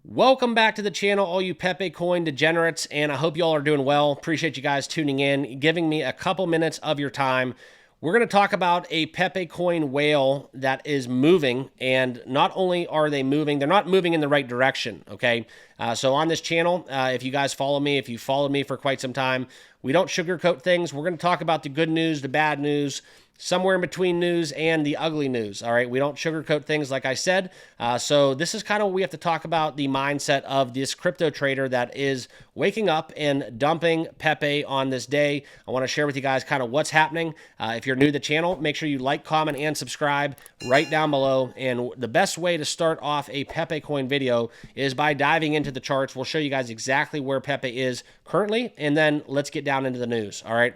Welcome back to the channel, all you Pepe coin degenerates, and I hope you all are doing well. Appreciate you guys tuning in, giving me a couple minutes of your time. We're going to talk about a Pepe coin whale that is moving, and not only are they moving, they're not moving in the right direction, okay? So on this channel, if you guys follow me, if you followed me for quite some time, we don't sugarcoat things. We're going to talk about the good news, the bad news, somewhere in between news and the ugly news. All right, we don't sugarcoat things, like I said. So this is kind of what we have to talk about, the mindset of this crypto trader that is waking up and dumping Pepe on this day. I want to share with you guys kind of what's happening. If you're new to the channel, make sure you like, comment, and subscribe right down below. And the best way to start off a Pepe coin video is by diving into the charts. We'll show you guys exactly where Pepe is currently, and then let's get down into the news. All right.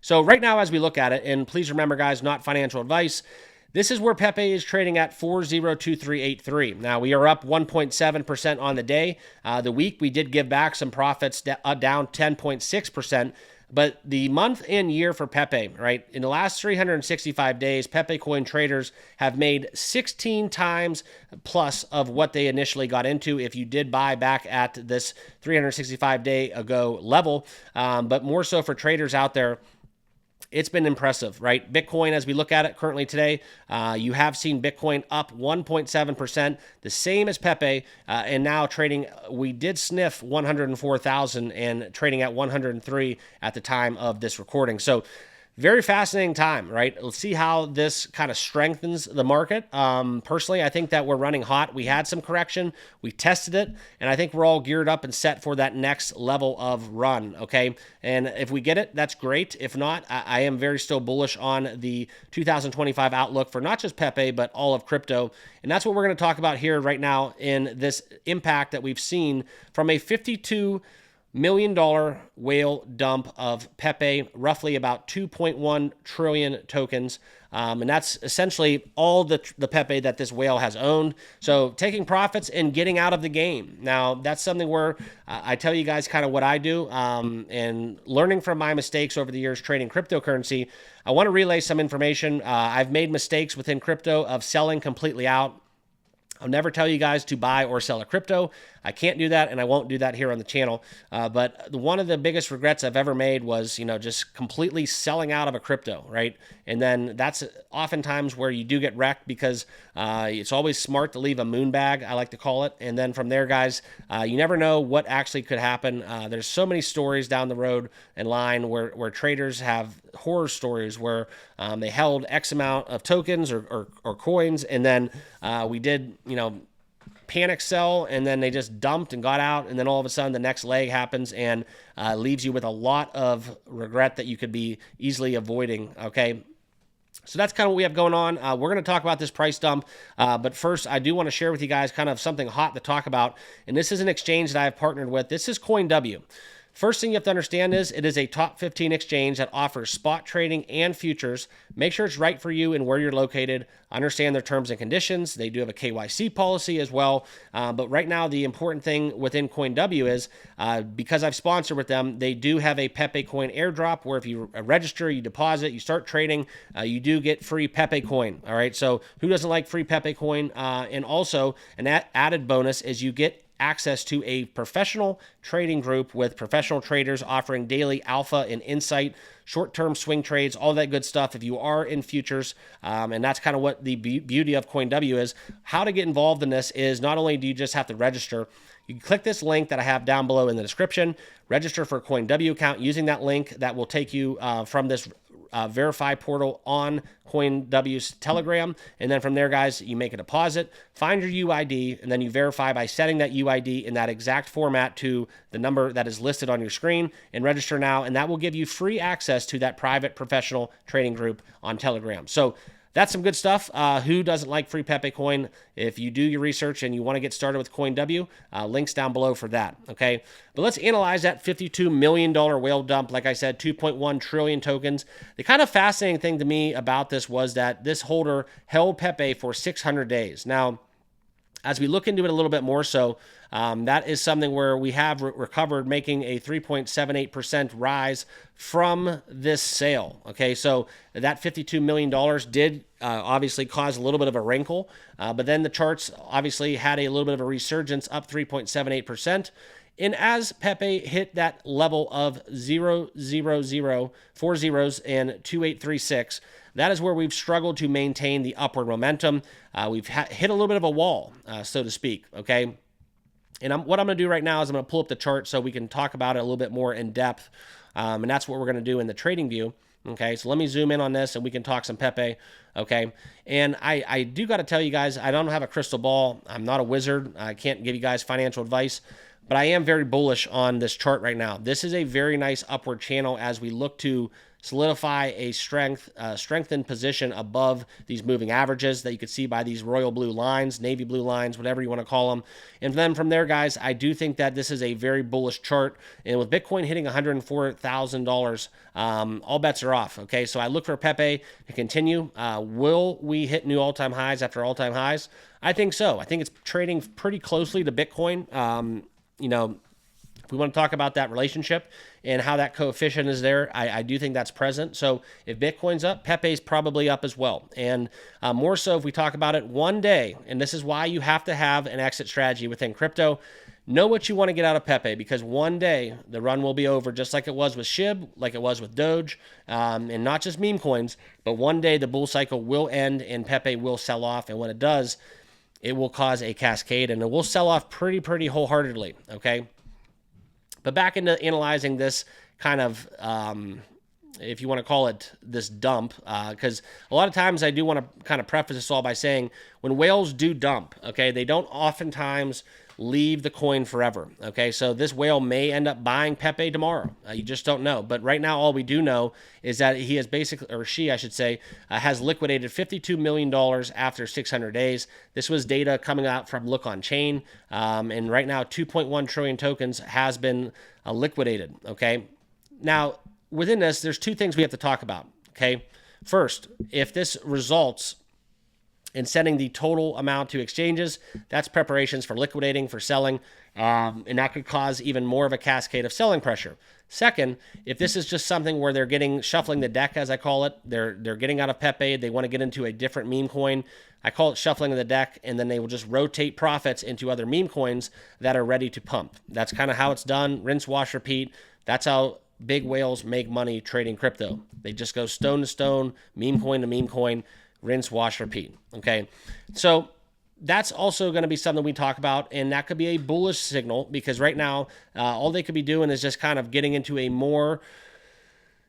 So right now, as we look at it, and please remember, guys, not financial advice, this is where Pepe is trading at 402383. Now, we are up 1.7% on the day. The week, we did give back some profits down 10.6%. But the month and year for Pepe, right? In the last 365 days, Pepe coin traders have made 16 times plus of what they initially got into if you did buy back at this 365 day ago level. But more so for traders out there, it's been impressive, right? Bitcoin, as we look at it currently today, you have seen Bitcoin up 1.7%, the same as Pepe, and now trading, we did sniff 104,000 and trading at 103 at the time of this recording. So very fascinating time, right? Let's see how this kind of strengthens the market. Personally, I think that we're running hot. We had some correction. We tested it, and I think we're all geared up and set for that next level of run, okay? And if we get it, that's great. If not, I am very still bullish on the 2025 outlook for not just Pepe, but all of crypto. And that's what we're going to talk about here right now in this impact that we've seen from a $52 million whale dump of Pepe, roughly about 2.1 trillion tokens. And that's essentially all the Pepe that this whale has owned. So taking profits and getting out of the game. Now, that's something where I tell you guys kind of what I do, and learning from my mistakes over the years trading cryptocurrency. I want to relay some information. I've made mistakes within crypto of selling completely out. I'll never tell you guys to buy or sell a crypto. I can't do that, and I won't do that here on the channel. But one of the biggest regrets I've ever made was, just completely selling out of a crypto, right? And then that's oftentimes where you do get wrecked because it's always smart to leave a moon bag, I like to call it. And then from there, guys, you never know what actually could happen. There's so many stories down the road and line where traders have horror stories where they held X amount of tokens or coins, and then we did, panic sell, and then they just dumped and got out, and then all of a sudden the next leg happens and leaves you with a lot of regret that you could be easily avoiding, okay? So that's kind of what we have going on. We're going to talk about this price dump, but first I do want to share with you guys kind of something hot to talk about, and this is an exchange that I have partnered with. This is CoinW. First thing you have to understand is it is a top 15 exchange that offers spot trading and futures. Make sure it's right for you and where you're located. Understand their terms and conditions. They do have a KYC policy as well. But right now, the important thing within CoinW is because I've sponsored with them, they do have a Pepe coin airdrop where if you register, you deposit, you start trading, you do get free Pepe coin. All right. So who doesn't like free Pepe coin? And also an added bonus is you get access to a professional trading group with professional traders offering daily alpha and insight, short-term swing trades, all that good stuff if you are in futures. And that's kind of what the beauty of CoinW is. How to get involved in this is not only do you just have to register, you can click this link that I have down below in the description, register for a CoinW account using that link that will take you from this verify portal on CoinW's Telegram. And then from there, guys, you make a deposit, find your UID, and then you verify by setting that UID in that exact format to the number that is listed on your screen and register now. And that will give you free access to that private professional trading group on Telegram. So that's some good stuff. Who doesn't like free Pepe coin? If you do your research and you want to get started with CoinW, links down below for that, okay? But let's analyze that $52 million whale dump. Like I said, 2.1 trillion tokens. The kind of fascinating thing to me about this was that this holder held Pepe for 600 days. Now, as we look into it a little bit more so, that is something where we have recovered, making a 3.78% rise from this sale. Okay, so that $52 million did obviously cause a little bit of a wrinkle, but then the charts obviously had a little bit of a resurgence, up 3.78%. And as Pepe hit that level of 0, 0, 0, 4 zeros and 2836, that is where we've struggled to maintain the upward momentum. We've hit a little bit of a wall, so to speak, okay? And what I'm going to do right now is I'm going to pull up the chart so we can talk about it a little bit more in depth. And that's what we're going to do in the trading view. Okay, so let me zoom in on this and we can talk some Pepe. Okay, and I do got to tell you guys, I don't have a crystal ball. I'm not a wizard. I can't give you guys financial advice, but I am very bullish on this chart right now. This is a very nice upward channel as we look to solidify a strengthened position above these moving averages that you can see by these royal blue lines, navy blue lines, whatever you want to call them. And then from there, guys, I do think that this is a very bullish chart. And with Bitcoin hitting $104,000, all bets are off. Okay, so I look for Pepe to continue. Will we hit new all-time highs after all-time highs? I think so. I think it's trading pretty closely to Bitcoin. If we want to talk about that relationship and how that coefficient is there, I do think that's present. So if Bitcoin's up, Pepe's probably up as well. And more so if we talk about it one day, and this is why you have to have an exit strategy within crypto. Know what you want to get out of Pepe, because one day the run will be over, just like it was with SHIB, like it was with Doge, and not just meme coins, but one day the bull cycle will end and Pepe will sell off. And when it does, it will cause a cascade and it will sell off pretty wholeheartedly, okay? But back into analyzing this kind of, if you want to call it this dump, because a lot of times I do want to kind of preface this all by saying when whales do dump, okay, they don't oftentimes leave the coin forever, okay? So this whale may end up buying Pepe tomorrow. You just don't know. But right now, all we do know is that he has basically, or she, I should say, has liquidated $52 million after 600 days. This was data coming out from Look on Chain. And right now, 2.1 trillion tokens has been liquidated, okay? Now, within this, there's two things we have to talk about, okay? First, if this results and sending the total amount to exchanges, that's preparations for liquidating, for selling, and that could cause even more of a cascade of selling pressure. Second, if this is just something where they're shuffling the deck, as I call it, they're getting out of Pepe, they want to get into a different meme coin, I call it shuffling of the deck, and then they will just rotate profits into other meme coins that are ready to pump. That's kind of how it's done, rinse, wash, repeat. That's how big whales make money trading crypto. They just go stone to stone, meme coin to meme coin, rinse, wash, repeat. Okay, so that's also going to be something we talk about, and that could be a bullish signal because right now, all they could be doing is just kind of getting into a more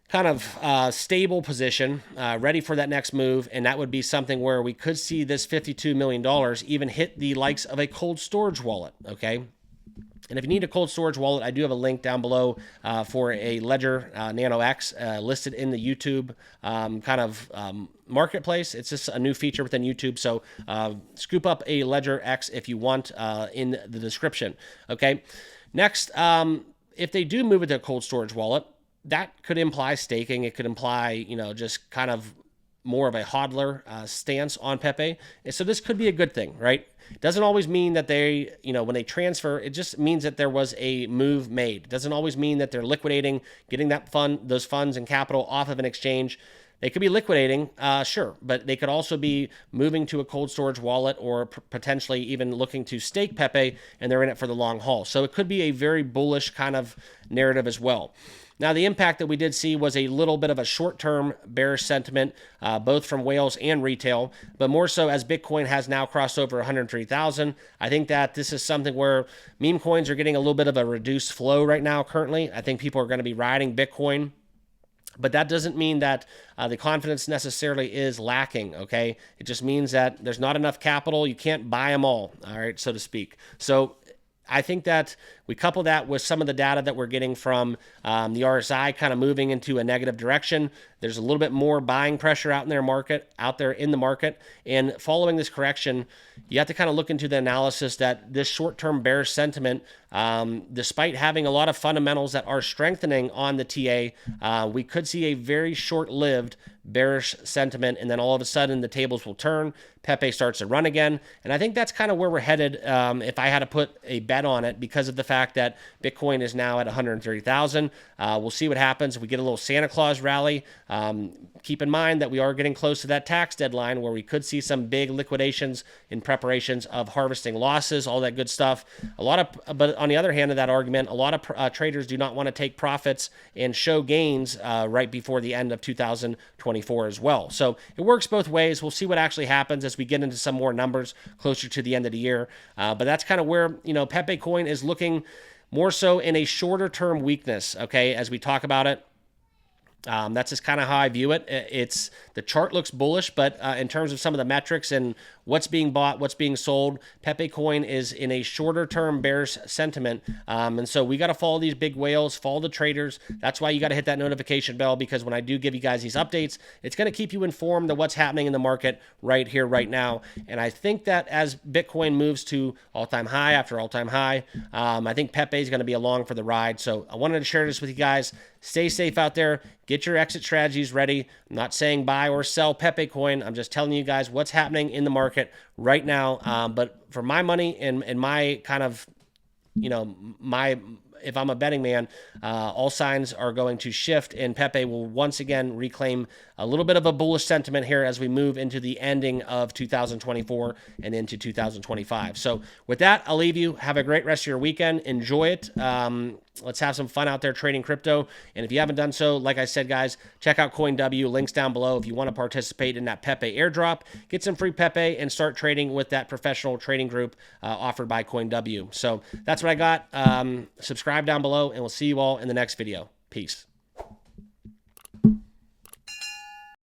kind of stable position, ready for that next move, and that would be something where we could see this $52 million even hit the likes of a cold storage wallet, okay? And if you need a cold storage wallet, I do have a link down below for a Ledger Nano X listed in the YouTube marketplace. It's just a new feature within YouTube. So scoop up a Ledger X if you want in the description. Okay. Next, if they do move it to a cold storage wallet, that could imply staking. It could imply, just kind of more of a hodler stance on Pepe. And so this could be a good thing, right? It doesn't always mean that they, when they transfer, it just means that there was a move made. It doesn't always mean that they're liquidating, getting those funds and capital off of an exchange. They could be liquidating, sure, but they could also be moving to a cold storage wallet or potentially even looking to stake Pepe, and they're in it for the long haul. So it could be a very bullish kind of narrative as well. Now, the impact that we did see was a little bit of a short-term bearish sentiment, both from whales and retail, but more so as Bitcoin has now crossed over 103,000. I think that this is something where meme coins are getting a little bit of a reduced flow right now currently. I think people are going to be riding Bitcoin, but that doesn't mean that the confidence necessarily is lacking, okay? It just means that there's not enough capital. You can't buy them all right, so to speak. So I think that we couple that with some of the data that we're getting from the RSI kind of moving into a negative direction. There's a little bit more buying pressure out there in the market. And following this correction, you have to kind of look into the analysis that this short-term bearish sentiment, despite having a lot of fundamentals that are strengthening on the TA, we could see a very short-lived bearish sentiment, and then all of a sudden the tables will turn. Pepe starts to run again. And I think that's kind of where we're headed if I had to put a bet on it, because of the fact that Bitcoin is now at 130,000. We'll see what happens if we get a little Santa Claus rally. Keep in mind that we are getting close to that tax deadline where we could see some big liquidations in preparations of harvesting losses, all that good stuff. But on the other hand of that argument, a lot of traders do not want to take profits and show gains right before the end of 2024 as well. So it works both ways. We'll see what actually happens as we get into some more numbers closer to the end of the year. But that's kind of where, Pepe coin is looking more so in a shorter term weakness, okay, as we talk about it. That's just kind of how I view it. The chart looks bullish, but in terms of some of the metrics and what's being bought, what's being sold, Pepe coin is in a shorter term bearish sentiment. And so we got to follow these big whales, follow the traders. That's why you got to hit that notification bell, because when I do give you guys these updates, it's going to keep you informed of what's happening in the market right here, right now. And I think that as Bitcoin moves to all-time high after all-time high, I think Pepe is going to be along for the ride. So I wanted to share this with you guys. Stay safe out there. Get your exit strategies ready. I'm not saying buy or sell Pepe coin. I'm just telling you guys what's happening in the market right now. But for my money and my kind of, if I'm a betting man, all signs are going to shift, and Pepe will once again reclaim a little bit of a bullish sentiment here as we move into the ending of 2024 and into 2025. So with that, I'll leave you. Have a great rest of your weekend. Enjoy it. Let's have some fun out there trading crypto. And if you haven't done so, like I said, guys, check out CoinW. Links down below if you want to participate in that Pepe airdrop. Get some free Pepe and start trading with that professional trading group offered by CoinW. So that's what I got. Subscribe down below, and we'll see you all in the next video. Peace.